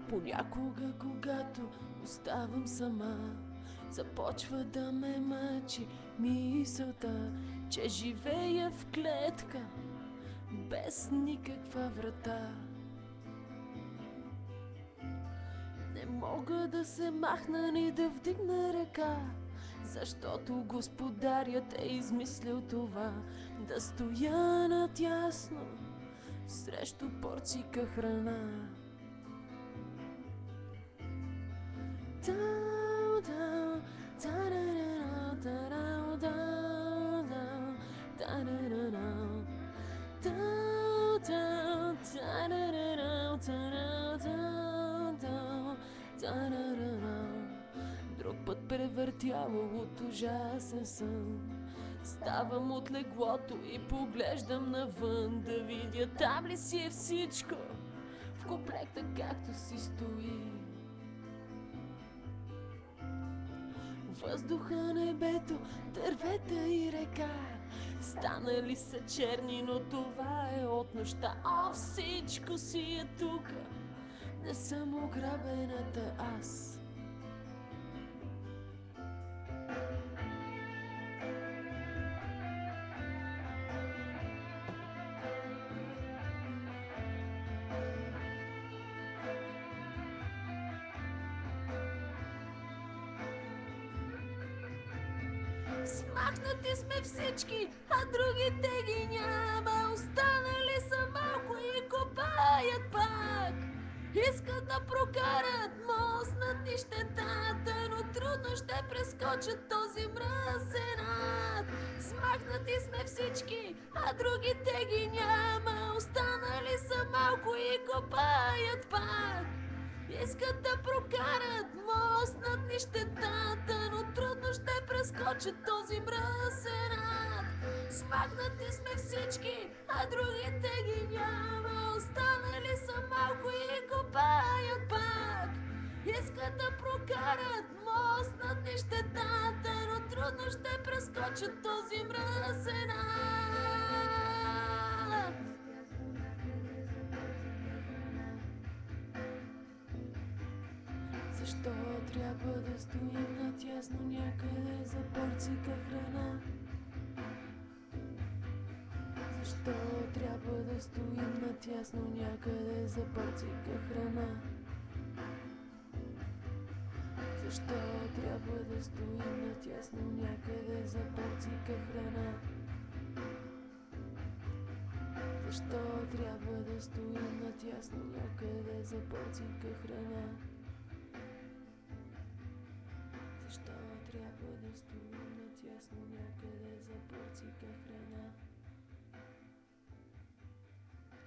Понякога, когато оставам сама, започва да ме мъчи мисълта, че живея в клетка без никаква врата. Не мога да се махна ни да вдигна ръка, защото господарят е измислил това, да стоя надясно срещу порцийка храна. Друг път превъртяло от ужасен сън, ставам от леглото и поглеждам навън, да видя там ли си е всичко в комплекта както си стои. Въздуха, небето, дървета и река станали са черни, но това е от нощта. О, всичко си е тука, не съм ограбената аз. Смахнати сме всички, а другите ги няма. Останали са малко и копаят пак. Искат да прокарат мост над нищетата, но трудно ще прескочат този мръсен ад. Смахнати сме всички, а другите ги няма. Останали са малко и копаят пак. Искат да прокарат мост над нищетата, но трудно ще прескочат този мръсен ад. Смахнати сме всички, а другите ги няма. Останали са малко и копаят пак. Искат да прокарат мост над нищетата, но трудно ще прескочат този мръсен ад. Защо трябва да стоим натясно някъде за порцийка храна? Защо трябва да стоим натясно някъде за порцийка храна? Защо трябва да стоим натясно някъде за порцийка храна? Защо трябва да стоим натясно някъде за порцийка храна? Защо трябва да стоим натясно някъде за порцийка храна?